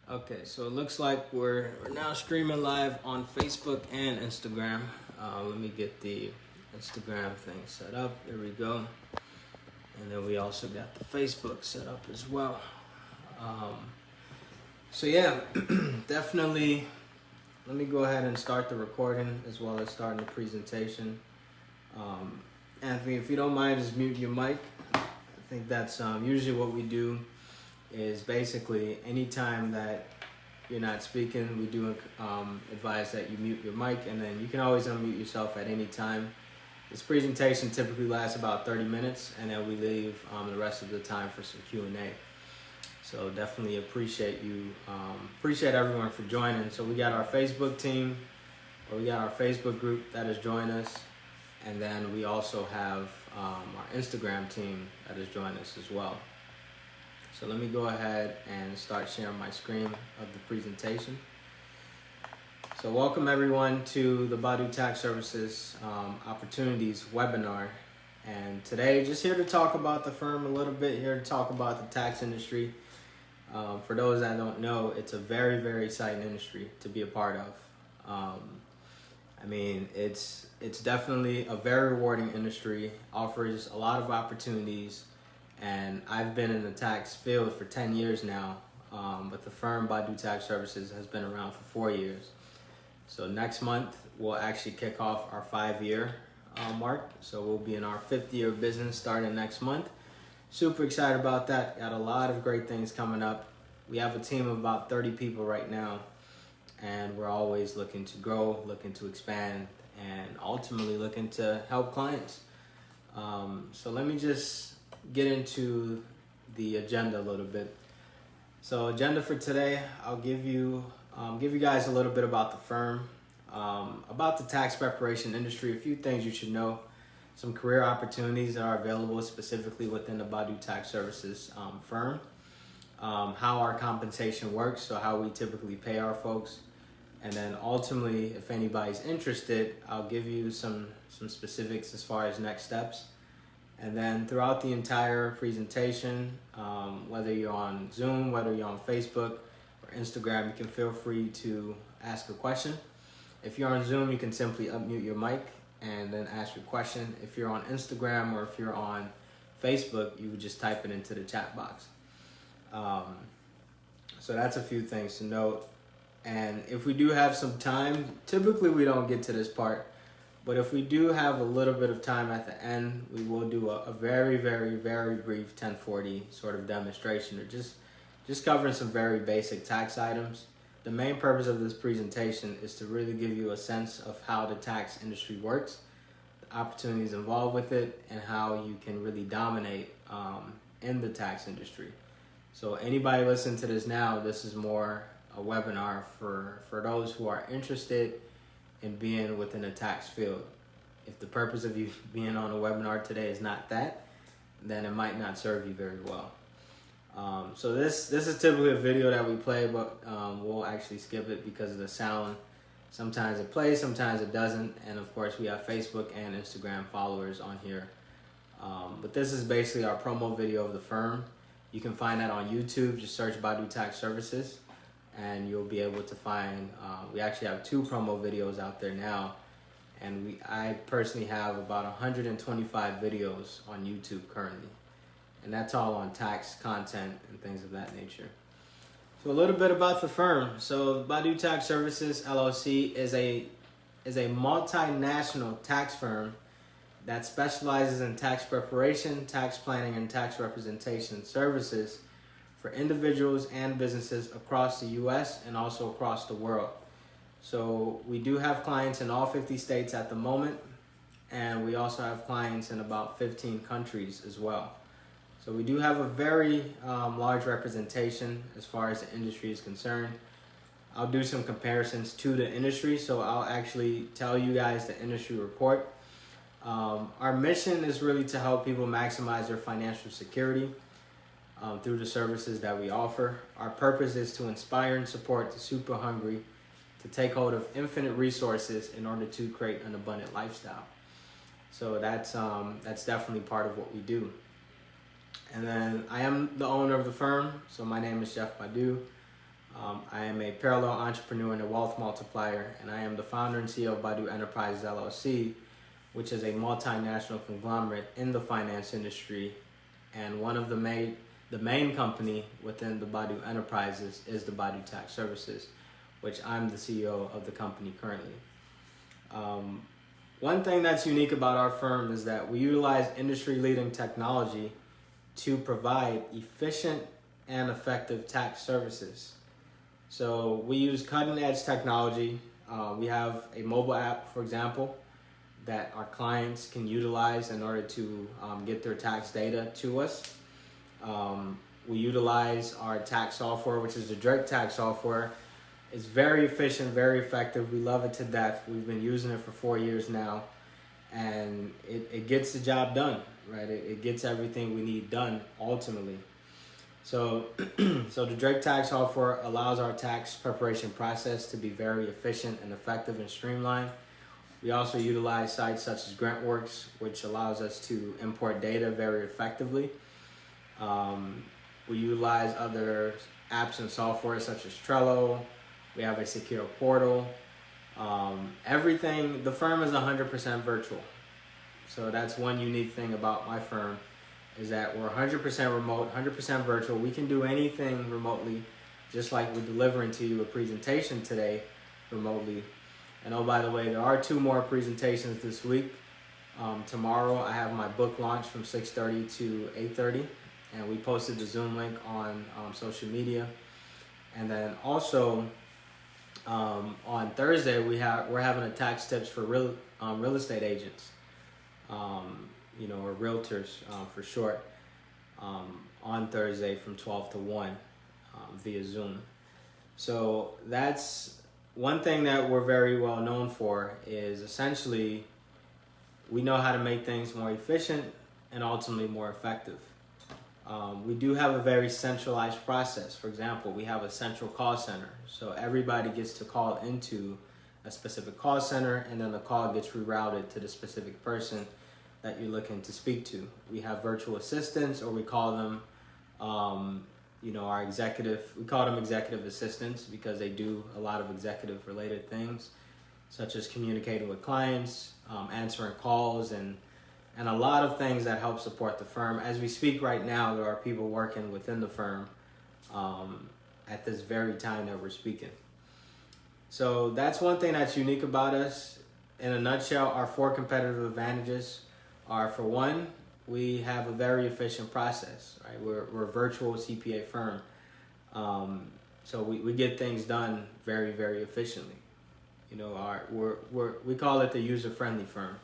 Okay, so it looks like we're now streaming live on Facebook and Instagram. Let me get the Instagram thing set up. There we go. And then we also got the Facebook set up as well. So yeah, definitely. Let me go ahead and start the recording as well as starting the presentation. Anthony, if you don't mind, just mute your mic. I think that's usually what we do. Is basically anytime that you're not speaking, we do advise that you mute your mic, and then you can always unmute yourself at any time. This presentation typically lasts about 30 minutes, and then we leave the rest of the time for some Q&A. So definitely appreciate you, appreciate everyone for joining. So we got our Facebook team, or we got our Facebook group that has joined us, and then we also have our Instagram team that has joined us as well. So let me go ahead and start sharing my screen of the presentation. So welcome everyone to the Badu Tax Services Opportunities webinar. And today, just here to talk about the firm a little bit, here to talk about the tax industry. For those that don't know, it's a very, very exciting industry to be a part of. I mean, it's definitely a very rewarding industry, offers a lot of opportunities. And I've been in the tax field for 10 years now, but the firm Badu Tax Services has been around for 4 years. So next month, we'll actually kick off our 5-year mark. So we'll be in our 5th year of business starting next month. Super excited about that. Got a lot of great things coming up. We have a team of about 30 people right now, and we're always looking to grow, looking to expand, and ultimately looking to help clients. So let me just get into the agenda a little bit. So agenda for today, I'll give you guys a little bit about the firm, about the tax preparation industry, a few things you should know, some career opportunities that are available specifically within the Badu Tax Services firm, how our compensation works, so how we typically pay our folks, and then ultimately, if anybody's interested, I'll give you some specifics as far as next steps. And then throughout the entire presentation, whether you're on Zoom, whether you're on Facebook or Instagram, you can feel free to ask a question. If you're on Zoom, you can simply unmute your mic and then ask your question. If you're on Instagram or if you're on Facebook, you would just type it into the chat box. So that's a few things to note. And if we do have some time, typically we don't get to this part, but if we do have a little bit of time at the end, we will do a very, very, very brief 1040 sort of demonstration, or just covering some very basic tax items. The main purpose of this presentation is to really give you a sense of how the tax industry works, the opportunities involved with it, and how you can really dominate in the tax industry. So anybody listening to this now, this is more a webinar for those who are interested in being within the tax field. If the purpose of you being on a webinar today is not that, then it might not serve you very well. So this is typically a video that we play, but we'll actually skip it because of the sound. Sometimes it plays, sometimes it doesn't, and of course we have Facebook and Instagram followers on here. But this is basically our promo video of the firm. You can find that on YouTube. Just search Badu Tax Services, and you'll be able to find, we actually have 2 promo videos out there now, and I personally have about 125 videos on YouTube currently, and that's all on tax content and things of that nature. So a little bit about the firm. So Badu Tax Services LLC is a multinational tax firm that specializes in tax preparation, tax planning, and tax representation services for individuals and businesses across the U.S. and also across the world. So we do have clients in all 50 states at the moment, and we also have clients in about 15 countries as well. So we do have a very large representation as far as the industry is concerned. I'll do some comparisons to the industry, so I'll actually tell you guys the industry report. Our mission is really to help people maximize their financial security through the services that we offer. Our purpose is to inspire and support the super hungry to take hold of infinite resources in order to create an abundant lifestyle. So that's definitely part of what we do. And then I am the owner of the firm, so my name is Chef Badu. I am a parallel entrepreneur and a wealth multiplier, and I am the founder and CEO of Badu Enterprises LLC, which is a multinational conglomerate in the finance industry. And one of the main company within the Badu Enterprises is the Badu Tax Services, which I'm the CEO of the company currently. One thing that's unique about our firm is that we utilize industry-leading technology to provide efficient and effective tax services. So we use cutting-edge technology. We have a mobile app, for example, that our clients can utilize in order to get their tax data to us. We utilize our tax software, which is the direct tax software. It's very efficient, very effective. We love it to death. We've been using it for 4 years now, and it gets the job done, right? It gets everything we need done ultimately. So, so the direct tax software allows our tax preparation process to be very efficient and effective and streamlined. We also utilize sites such as GrantWorks, which allows us to import data very effectively. We utilize other apps and software such as Trello. We have a secure portal. Everything, the firm is 100% virtual. So that's one unique thing about my firm, is that we're 100% remote, 100% virtual. We can do anything remotely, just like we're delivering to you a presentation today remotely. And oh, by the way, there are 2 more presentations this week. Tomorrow I have my book launch from 6:30 to 8:30, and we posted the Zoom link on social media. And then also on Thursday we're having a tax tips for real estate agents, or realtors for short, on Thursday from 12 to 1 via Zoom. So that's one thing that we're very well known for, is essentially we know how to make things more efficient and ultimately more effective. We do have a very centralized process. For example, we have a central call center. So everybody gets to call into a specific call center, and then the call gets rerouted to the specific person that you're looking to speak to. We have virtual assistants, or we call them, our we call them executive assistants, because they do a lot of executive related things, such as communicating with clients, answering calls, and a lot of things that help support the firm. As we speak right now, there are people working within the firm at this very time that we're speaking. So that's one thing that's unique about us. In a nutshell, our 4 competitive advantages are, for one, we have a very efficient process, right? We're a virtual CPA firm. So we get things done very, very efficiently. We call it the user-friendly firm.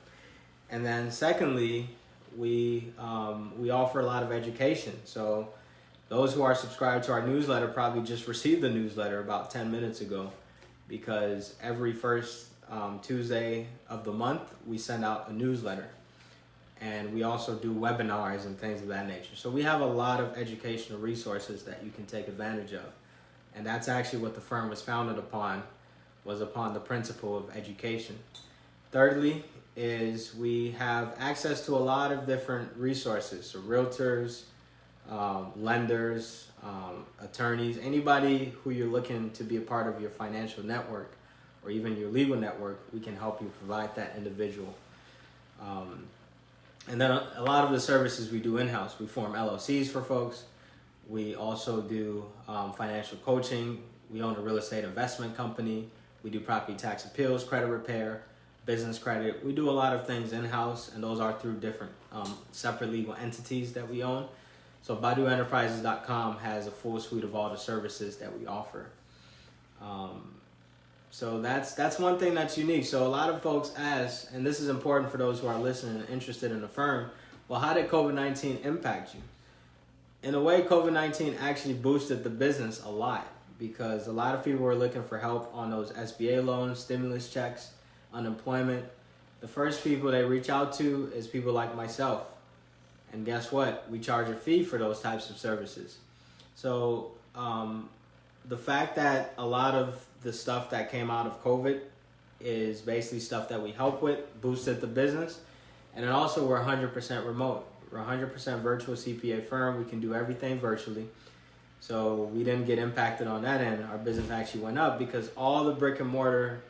And then secondly, we offer a lot of education. So those who are subscribed to our newsletter probably just received the newsletter about 10 minutes ago, because every first Tuesday of the month, we send out a newsletter. And we also do webinars and things of that nature. So we have a lot of educational resources that you can take advantage of. And that's actually what the firm was founded upon, was upon the principle of education. Thirdly, is we have access to a lot of different resources. So realtors, lenders, attorneys, anybody who you're looking to be a part of your financial network or even your legal network, we can help you provide that individual. And then a lot of the services we do in-house. We form LLCs for folks. We also do financial coaching. We own a real estate investment company. We do property tax appeals, credit repair, business credit. We do a lot of things in-house, and those are through different separate legal entities that we own. So BaduEnterprises.com has a full suite of all the services that we offer. So that's one thing that's unique. So a lot of folks ask, and this is important for those who are listening and interested in the firm, well, how did COVID-19 impact you? In a way, COVID-19 actually boosted the business a lot, because a lot of people were looking for help on those SBA loans, stimulus checks, unemployment. The first people they reach out to is people like myself. And guess what? We charge a fee for those types of services. So the fact that a lot of the stuff that came out of COVID is basically stuff that we help with, boosted the business. And then also we're 100% remote. We're a 100% virtual CPA firm. We can do everything virtually. So we didn't get impacted on that end. Our business actually went up because all the brick and mortar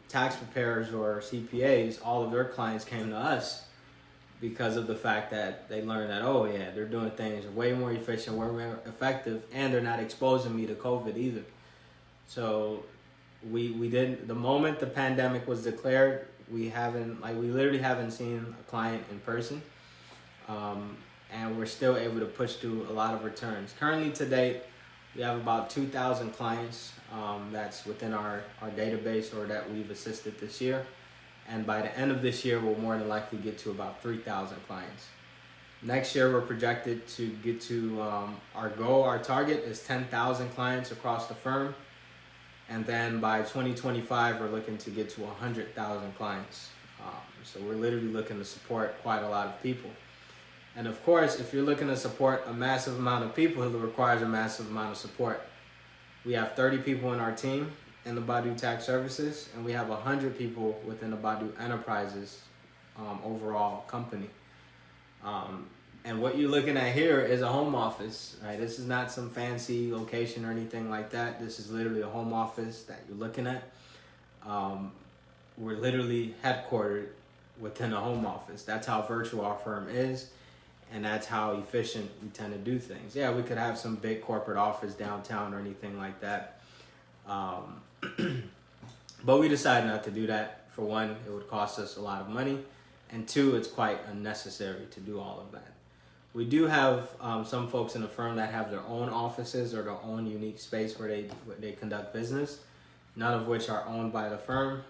tax preparers or CPAs, all of their clients came to us because of the fact that they learned that, oh yeah, they're doing things way more efficient, way more effective, and they're not exposing me to COVID either. So we did, the moment the pandemic was declared, we literally haven't seen a client in person. And we're still able to push through a lot of returns. Currently to date, we have about 2,000 clients that's within our database or that we've assisted this year. And by the end of this year, we'll more than likely get to about 3,000 clients. Next year, we're projected to get to our goal, our target is 10,000 clients across the firm. And then by 2025, we're looking to get to 100,000 clients. So we're literally looking to support quite a lot of people. And of course, if you're looking to support a massive amount of people, it requires a massive amount of support. We have 30 people in our team in the Badu Tax Services, and we have 100 people within the Badu Enterprises overall company. And what you're looking at here is a home office, right? This is not some fancy location or anything like that. This is literally a home office that you're looking at. We're literally headquartered within a home office. That's how virtual our firm is. And that's how efficient we tend to do things. Yeah, we could have some big corporate office downtown or anything like that. But we decided not to do that. For one, it would cost us a lot of money. And two, it's quite unnecessary to do all of that. We do have some folks in the firm that have their own offices or their own unique space where they conduct business, none of which are owned by the firm.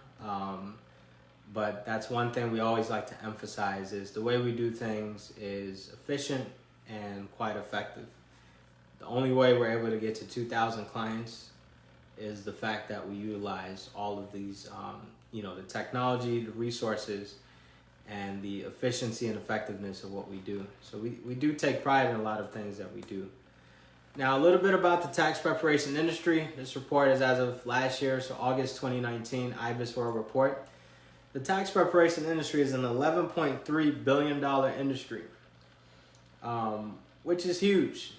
But that's one thing we always like to emphasize is the way we do things is efficient and quite effective. The only way we're able to get to 2,000 clients is the fact that we utilize all of these, the technology, the resources, and the efficiency and effectiveness of what we do. So we do take pride in a lot of things that we do. Now, a little bit about the tax preparation industry. This report is as of last year, so August 2019, IBIS World Report. The tax preparation industry is an $11.3 billion industry, which is huge.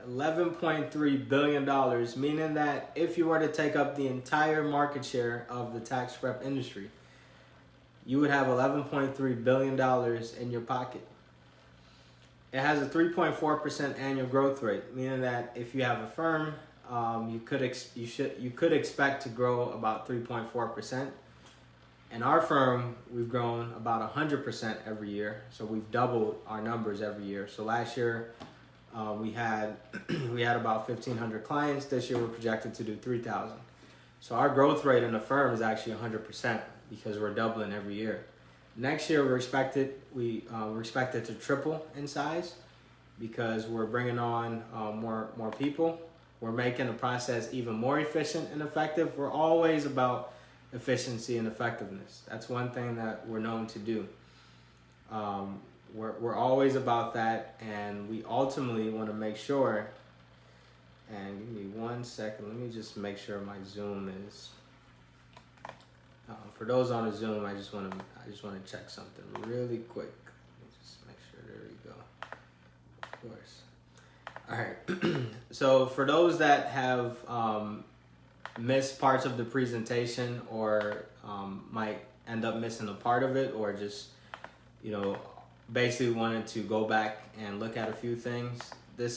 $11.3 billion, meaning that if you were to take up the entire market share of the tax prep industry, you would have $11.3 billion in your pocket. It has a 3.4% annual growth rate, meaning that if you have a firm, you could expect to grow about 3.4%. In our firm, we've grown about 100% every year, so we've doubled our numbers every year. So last year, we had about 1,500 clients. This year, we're projected to do 3,000. So our growth rate in the firm is actually 100% because we're doubling every year. Next year, we're expected to triple in size because we're bringing on more people. We're making the process even more efficient and effective. We're always about efficiency and effectiveness. That's one thing that we're known to do. We're always about that, and we ultimately want to make sure. And give me 1 second. Let me just make sure my Zoom is. For those on the Zoom, I just want to check something really quick. Let me just make sure. There we go. Of course. All right. So for those that have missed parts of the presentation or might end up missing a part of it, or just basically wanted to go back and look at a few things. This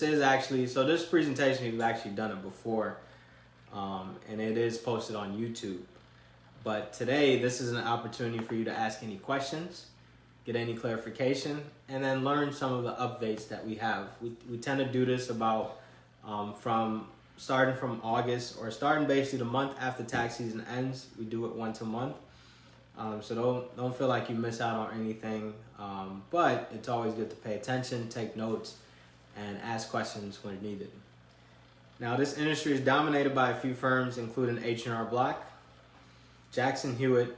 presentation, we've actually done it before, and it is posted on YouTube. But today, this is an opportunity for you to ask any questions, get any clarification, and then learn some of the updates that we have. We tend to do this about starting from August, or starting basically the month after tax season ends. We do it once a month. So don't feel like you miss out on anything. But it's always good to pay attention, take notes, and ask questions when needed. Now, this industry is dominated by a few firms, including H&R Block, Jackson Hewitt,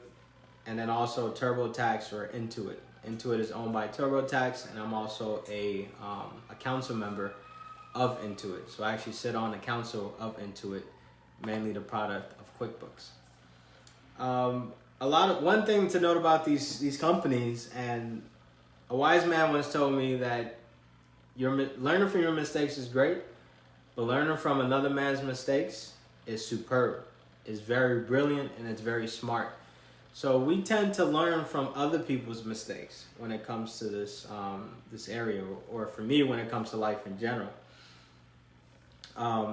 and then also TurboTax or Intuit. Intuit is owned by TurboTax, and I'm also a council member of Intuit. So I actually sit on the council of Intuit, mainly the product of QuickBooks. One thing to note about these companies, and a wise man once told me that learning from your mistakes is great, But learning from another man's mistakes is superb. It's very brilliant and it's very smart. So we tend to learn from other people's mistakes when it comes to this area, or for me, when it comes to life in general.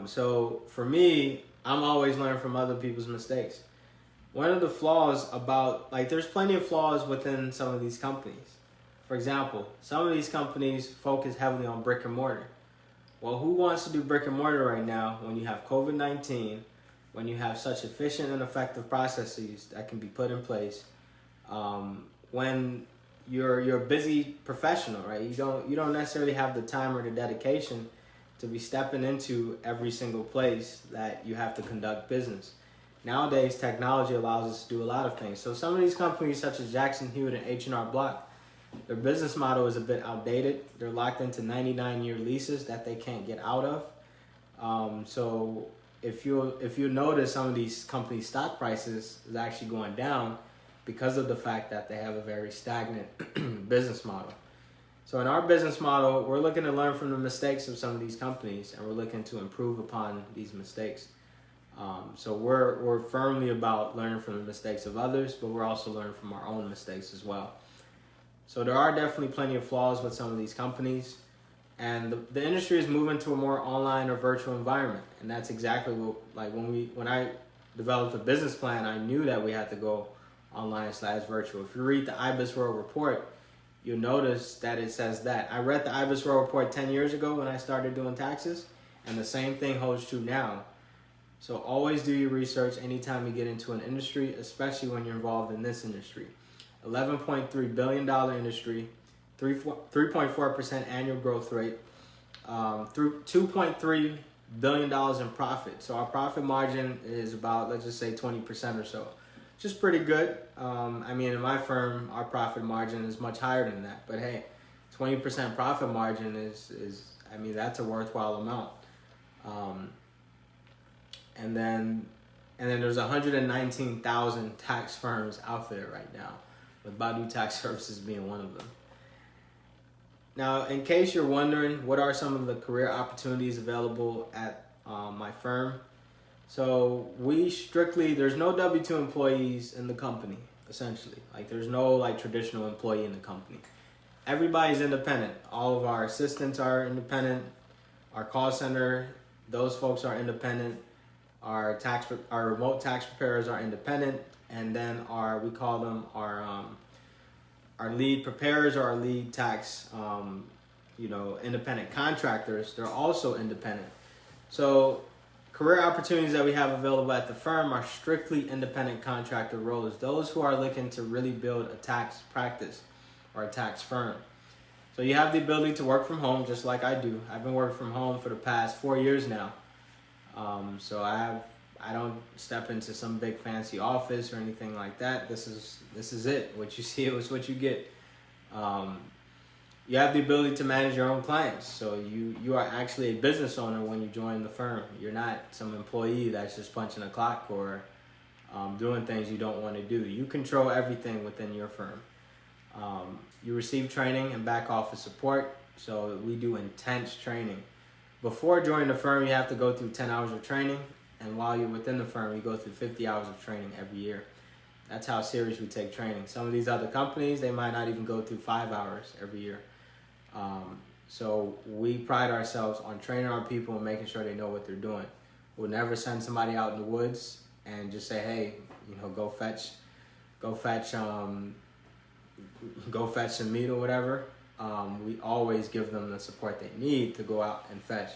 So for me, I'm always learning from other people's mistakes. One of the flaws about, like, there's plenty of flaws within some of these companies. For example, some of these companies focus heavily on brick and mortar. Well, who wants to do brick and mortar right now when you have COVID-19, when you have such efficient and effective processes that can be put in place, when you're a busy professional, right? You don't necessarily have the time or the dedication to be stepping into every single place that you have to conduct business. Nowadays, technology allows us to do a lot of things. So some of these companies, such as Jackson Hewitt and H&R Block, their business model is a bit outdated. They're locked into 99-year leases that they can't get out of. So if you notice, some of these companies' stock prices is actually going down because of the fact that they have a very stagnant business model. So in our business model, we're looking to learn from the mistakes of some of these companies, and we're looking to improve upon these mistakes. So we're firmly about learning from the mistakes of others, but we're also learning from our own mistakes as well. So there are definitely plenty of flaws with some of these companies, and the industry is moving to a more online or virtual environment, and that's exactly what, like, when I developed a business plan, I knew that we had to go online/virtual. If you read the IBIS World Report, you'll notice that it says that. I read the IBIS World Report 10 years ago when I started doing taxes, and the same thing holds true now. So always do your research anytime you get into an industry, especially when you're involved in this industry. $11.3 billion industry, 3.4% annual growth rate, through $2.3 billion in profit. So our profit margin is about, let's just say, 20% or so, which is pretty good. I mean, in my firm, our profit margin is much higher than that. But hey, 20% profit margin is I mean, that's a worthwhile amount. And then there's 119,000 tax firms out there right now, with Badu Tax Services being one of them. Now, in case you're wondering, what are some of the career opportunities available at my firm? So there's no W-2 employees in the company, essentially. Like, there's no, like, traditional employee in the company. Everybody's independent. All of our assistants are independent. Our call center, those folks are independent. Our remote tax preparers are independent. And then we call them our lead preparers, or our lead tax, independent contractors. They're also independent. So career opportunities that we have available at the firm are strictly independent contractor roles. Those who are looking to really build a tax practice or a tax firm. So you have the ability to work from home, just like I do. I've been working from home for the past 4 years now. So I don't step into some big fancy office or anything like that. This is it. What you see is what you get. You have the ability to manage your own clients. So you are actually a business owner when you join the firm. You're not some employee that's just punching a clock or doing things you don't want to do. You control everything within your firm. You receive training and back office support. So we do intense training. Before joining the firm, you have to go through 10 hours of training. And while you're within the firm, you go through 50 hours of training every year. That's how serious we take training. Some of these other companies, they might not even go through 5 hours every year. So we pride ourselves on training our people and making sure they know what they're doing. We'll never send somebody out in the woods and just say, hey, go fetch some meat or whatever. We always give them the support they need to go out and fetch.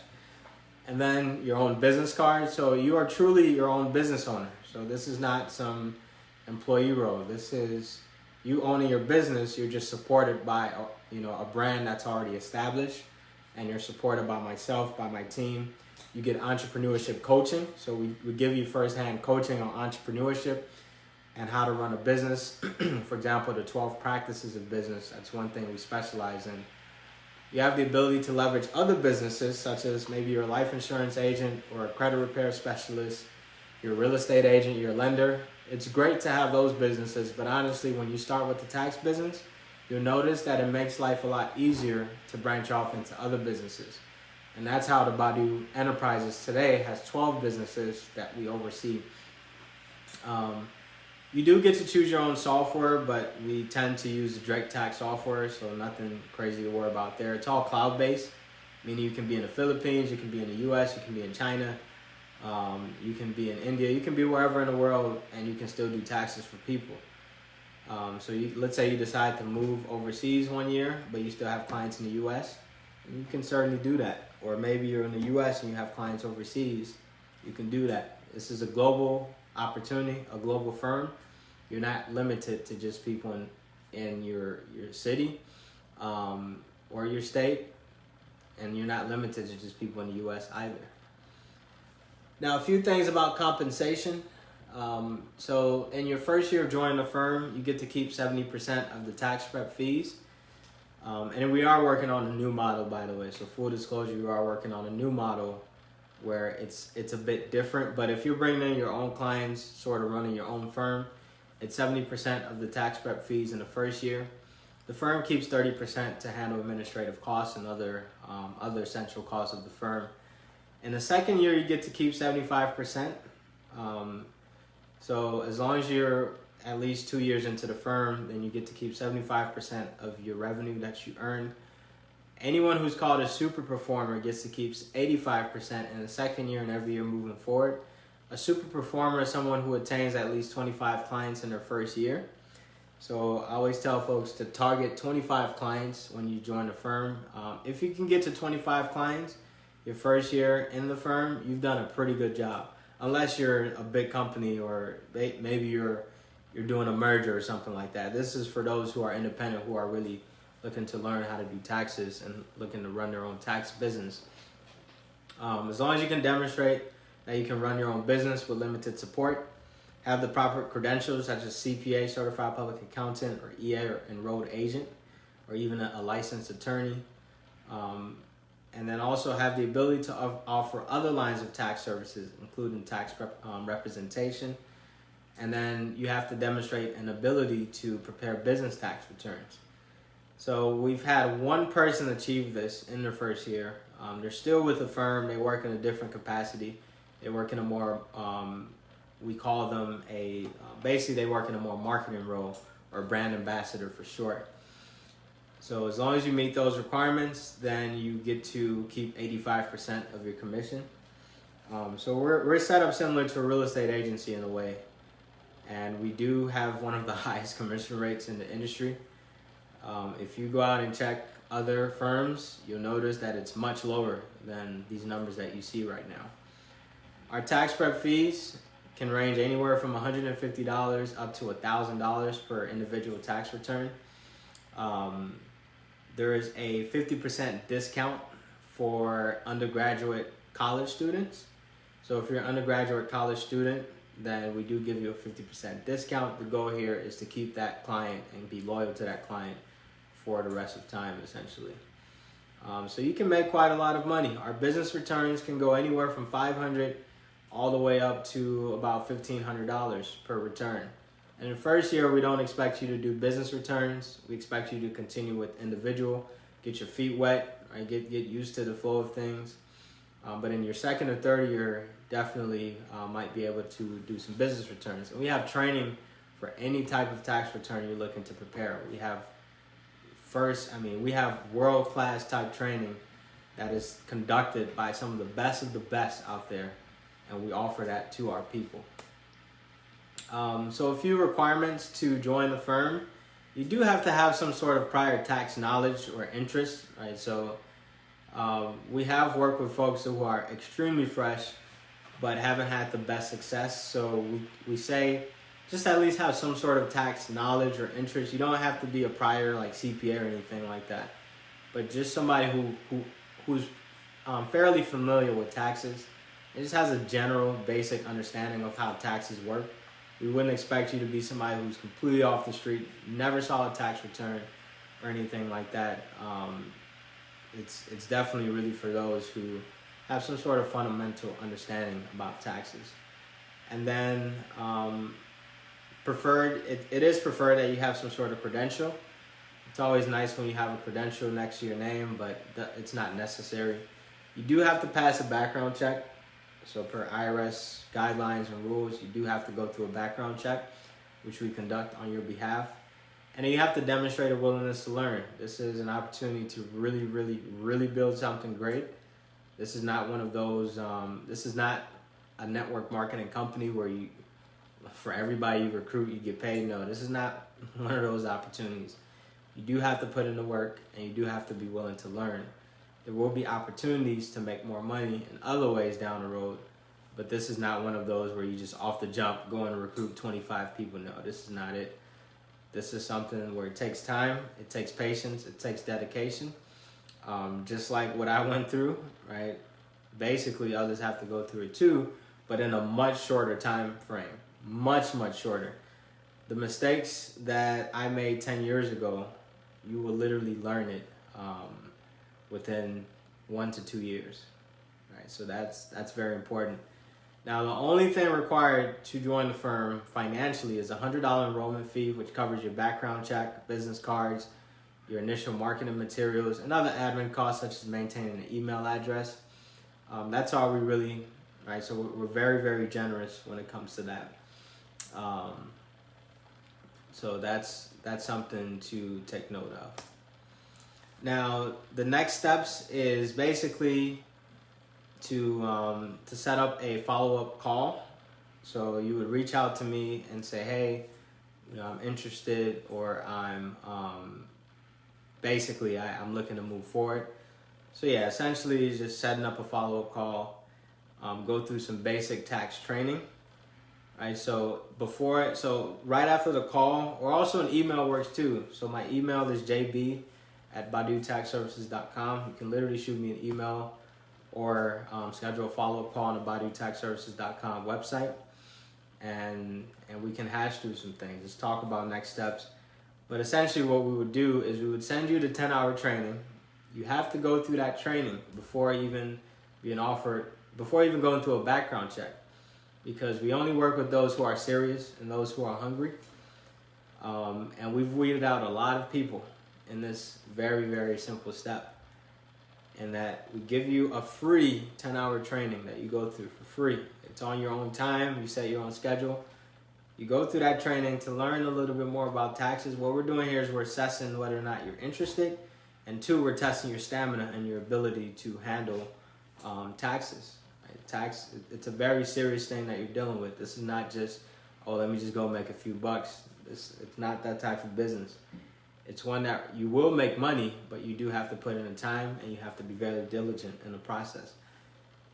And then your own business card. So you are truly your own business owner. So this is not some employee role. This is you owning your business. You're just supported by a brand that's already established, and you're supported by myself, by my team. You get entrepreneurship coaching. So we give you firsthand coaching on entrepreneurship and how to run a business. For example, the 12 practices of business. That's one thing we specialize in. You have the ability to leverage other businesses, such as maybe you're a life insurance agent or a credit repair specialist, you're a real estate agent, you're a lender. It's great to have those businesses, but honestly, when you start with the tax business, you'll notice that it makes life a lot easier to branch off into other businesses. And that's how the Badu Enterprises today has 12 businesses that we oversee. You do get to choose your own software, but we tend to use the direct tax software, so nothing crazy to worry about there. It's all cloud-based, meaning you can be in the Philippines, you can be in the US, you can be in China, you can be in India, you can be wherever in the world, and you can still do taxes for people. So let's say you decide to move overseas one year, but you still have clients in the US, and you can certainly do that. Or maybe you're in the US and you have clients overseas, you can do that. This is a global opportunity, a global firm. You're not limited to just people in your city or your state, and you're not limited to just people in the US either. Now, a few things about compensation. So in your first year of joining the firm, you get to keep 70% of the tax prep fees. And we are working on a new model, by the way. So full disclosure, we are working on a new model where it's a bit different. But if you're bringing in your own clients, sort of running your own firm, it's 70% of the tax prep fees in the first year. The firm keeps 30% to handle administrative costs and other essential costs of the firm. In the second year, you get to keep 75%. So as long as you're at least 2 years into the firm, then you get to keep 75% of your revenue that you earned. Anyone who's called a super performer gets to keep 85% in the second year and every year moving forward. A super performer is someone who attains at least 25 clients in their first year. So I always tell folks to target 25 clients when you join the firm. If you can get to 25 clients your first year in the firm, you've done a pretty good job. Unless you're a big company or maybe you're doing a merger or something like that. This is for those who are independent, who are really looking to learn how to do taxes and looking to run their own tax business. As long as you can demonstrate that you can run your own business with limited support, have the proper credentials such as CPA, Certified Public Accountant, or EA, or Enrolled Agent, or even a licensed attorney, and then also have the ability to offer other lines of tax services, including tax representation. And then you have to demonstrate an ability to prepare business tax returns. So we've had one person achieve this in their first year. They're still with the firm. They work in a different capacity. They work in a more, we call them basically they work in a more marketing role, or brand ambassador for short. So as long as you meet those requirements, then you get to keep 85% of your commission. So we're set up similar to a real estate agency in a way. And we do have one of the highest commission rates in the industry. If you go out and check other firms, you'll notice that it's much lower than these numbers that you see right now. Our tax prep fees can range anywhere from $150 up to $1,000 per individual tax return. There is a 50% discount for undergraduate college students. So if you're an undergraduate college student, then we do give you a 50% discount. The goal here is to keep that client and be loyal to that client for the rest of time, essentially. So you can make quite a lot of money. Our business returns can go anywhere from $500 all the way up to about $1,500 per return. And in the first year, we don't expect you to do business returns. We expect you to continue with individual, get your feet wet, right? Get used to the flow of things. But in your second or third year, definitely might be able to do some business returns. And we have training for any type of tax return you're looking to prepare. We have world-class type training that is conducted by some of the best out there, and we offer that to our people. So a few requirements to join the firm. You do have to have some sort of prior tax knowledge or interest, right? So we have worked with folks who are extremely fresh but haven't had the best success. So we say just at least have some sort of tax knowledge or interest. You don't have to be a prior like CPA or anything like that, but just somebody who's fairly familiar with taxes. It just has a general basic understanding of how taxes work. We wouldn't expect you to be somebody who's completely off the street, never saw a tax return or anything like that. It's definitely really for those who have some sort of fundamental understanding about taxes. And then it is preferred that you have some sort of credential. It's always nice when you have a credential next to your name, but it's not necessary. You do have to pass a background check. So per IRS guidelines and rules, you do have to go through a background check, which we conduct on your behalf. And then you have to demonstrate a willingness to learn. This is an opportunity to really, really, really build something great. This is not one of those, this is not a network marketing company where you, for everybody you recruit, you get paid. No, this is not one of those opportunities. You do have to put in the work, and you do have to be willing to learn. There will be opportunities to make more money in other ways down the road, but this is not one of those where you just off the jump go and recruit 25 people. No, this is not it. This is something where it takes time, it takes patience, it takes dedication. Just like what I went through, right? Basically, others have to go through it too, but in a much shorter time frame. Much, much shorter. The mistakes that I made 10 years ago, you will literally learn it within 1 to 2 years. Right? So that's very important. Now, the only thing required to join the firm financially is a $100 enrollment fee, which covers your background check, business cards, your initial marketing materials, and other admin costs such as maintaining an email address. That's all we really, right? So we're very, very generous when it comes to that. So that's something to take note of. Now, the next steps is basically to set up a follow-up call. So you would reach out to me and say, hey, I'm interested, or I'm looking to move forward. So yeah, essentially it's just setting up a follow-up call, go through some basic tax training. Right, so right after the call, or also an email works too. So my email is jb@badutaxservices.com. You can literally shoot me an email or schedule a follow-up call on the badutaxservices.com website, and we can hash through some things. Just talk about next steps. But essentially what we would do is we would send you the 10-hour training. You have to go through that training before even going through a background check, because we only work with those who are serious and those who are hungry. And we've weeded out a lot of people in this very, very simple step. And that we give you a free 10-hour training that you go through for free. It's on your own time. You set your own schedule. You go through that training to learn a little bit more about taxes. What we're doing here is we're assessing whether or not you're interested. And 2, we're testing your stamina and your ability to handle taxes. Right? It's a very serious thing that you're dealing with. This is not just, let me just go make a few bucks. It's not that type of business. It's one that you will make money, but you do have to put in the time, and you have to be very diligent in the process.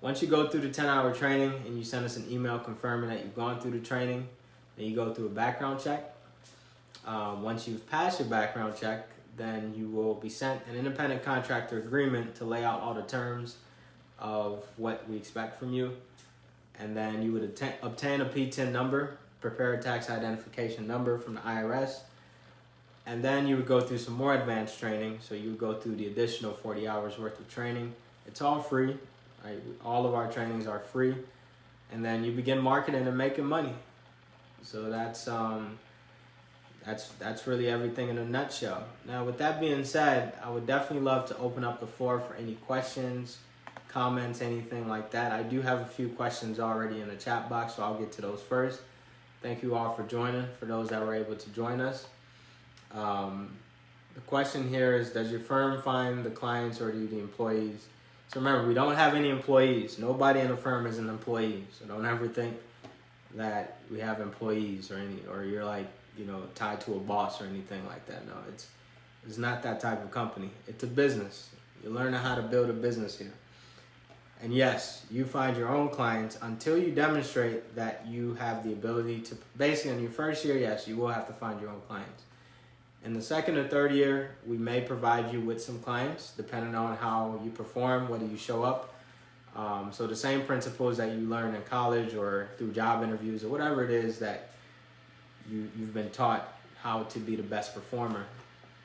Once you go through the 10-hour training and you send us an email confirming that you've gone through the training, then you go through a background check. Once you've passed your background check, then you will be sent an independent contractor agreement to lay out all the terms of what we expect from you. And then you would obtain a P-10 number, prepare a tax identification number from the IRS. And then you would go through some more advanced training. So you would go through the additional 40 hours worth of training. It's all free. Right? All of our trainings are free. And then you begin marketing and making money. So that's really everything in a nutshell. Now, with that being said, I would definitely love to open up the floor for any questions, comments, anything like that. I do have a few questions already in the chat box, so I'll get to those first. Thank you all for joining, for those that were able to join us. The question here is, does your firm find the clients or do the employees? So remember, we don't have any employees. Nobody in the firm is an employee. So don't ever think that we have employees or you're like, tied to a boss or anything like that. No, it's not that type of company. It's a business. You're learning how to build a business here. And yes, you find your own clients until you demonstrate that you have the ability to, basically in your first year, yes, you will have to find your own clients. In the second or third year, we may provide you with some clients depending on how you perform, whether you show up. So the same principles that you learn in college or through job interviews or whatever it is that you've been taught how to be the best performer.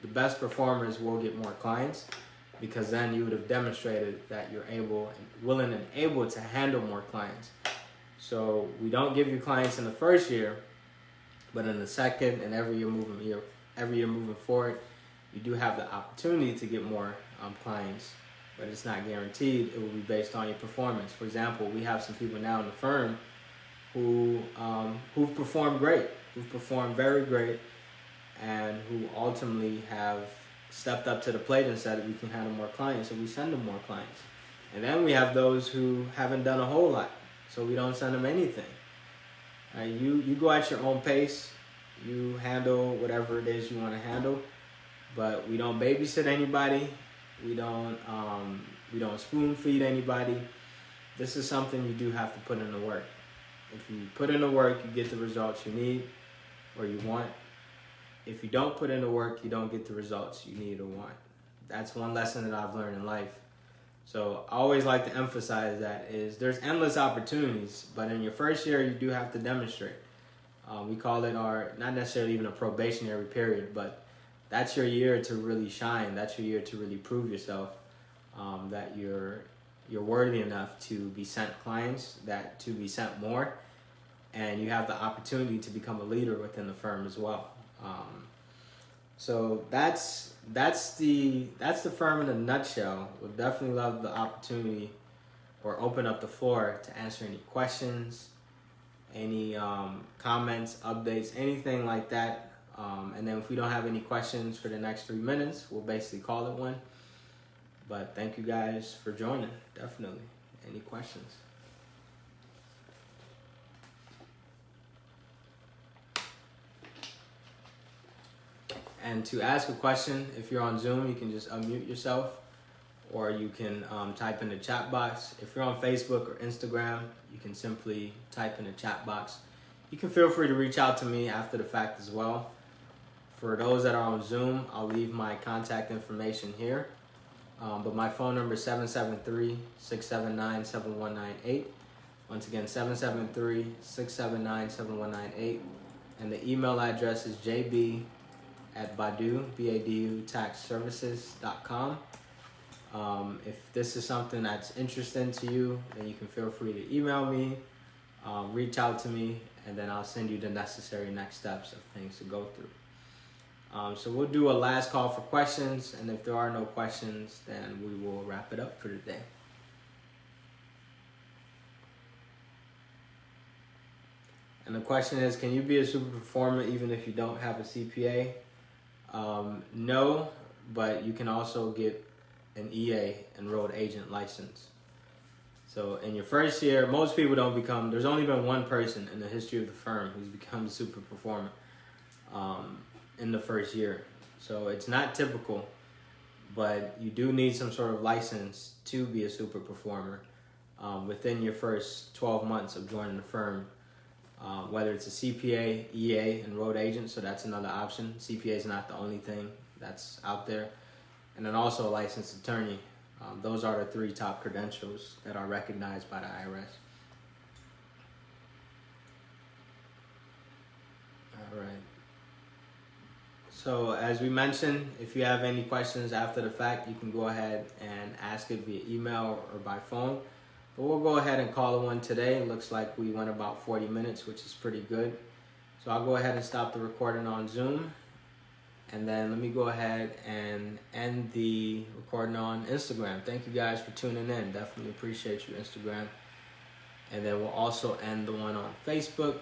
The best performers will get more clients because then you would have demonstrated that you're willing and able to handle more clients. So we don't give you clients in the first year, but in the second and every year moving forward, you do have the opportunity to get more clients but it's not guaranteed. It will be based on your performance. For example, we have some people now in the firm who've performed great, who've performed very great, and who ultimately have stepped up to the plate and said that we can handle more clients, so we send them more clients. And then we have those who haven't done a whole lot, so we don't send them anything. You go at your own pace, you handle whatever it is you want to handle, but we don't babysit anybody, we don't spoon feed anybody. This is something you do have to put in the work. If you put in the work, you get the results you need or you want. If you don't put in the work, you don't get the results you need or want. That's one lesson that I've learned in life. So I always like to emphasize that is there's endless opportunities, but in your first year, you do have to demonstrate. We call it not necessarily even a probationary period, but that's your year to really shine. That's your year to really prove yourself, that you're worthy enough to be sent clients, that to be sent more, and you have the opportunity to become a leader within the firm as well. So that's the firm in a nutshell. Would definitely love the opportunity or open up the floor to answer any questions, any comments, updates, anything like that. And then if we don't have any questions for the next 3 minutes, we'll basically call it one. But thank you guys for joining, definitely. Any questions? And to ask a question, if you're on Zoom, you can just unmute yourself, or you can type in the chat box. If you're on Facebook or Instagram, you can simply type in the chat box. You can feel free to reach out to me after the fact as well. For those that are on Zoom, I'll leave my contact information here. But my phone number is 773-679-7198. Once again, 773-679-7198. And the email address is jb@Badu, B-A-D-U, taxservices.com. If this is something that's interesting to you, then you can feel free to email me, reach out to me, and then I'll send you the necessary next steps of things to go through. So we'll do a last call for questions, and if there are no questions, then we will wrap it up for today. And the question is, can you be a super performer even if you don't have a CPA? No, but you can also get an EA, enrolled agent license. So in your first year, most people don't become, there's only been one person in the history of the firm who's become a super performer in the first year. So it's not typical, but you do need some sort of license to be a super performer within your first 12 months of joining the firm. Whether it's a CPA, EA, enrolled agent, so that's another option. CPA is not the only thing that's out there. And then also a licensed attorney. Those are the 3 top credentials that are recognized by the IRS. All right. So as we mentioned, if you have any questions after the fact, you can go ahead and ask it via email or by phone. But we'll go ahead and call it one today. It looks like we went about 40 minutes, which is pretty good. So I'll go ahead and stop the recording on Zoom. And then let me go ahead and end the recording on Instagram. Thank you guys for tuning in. Definitely appreciate you, Instagram. And then we'll also end the one on Facebook.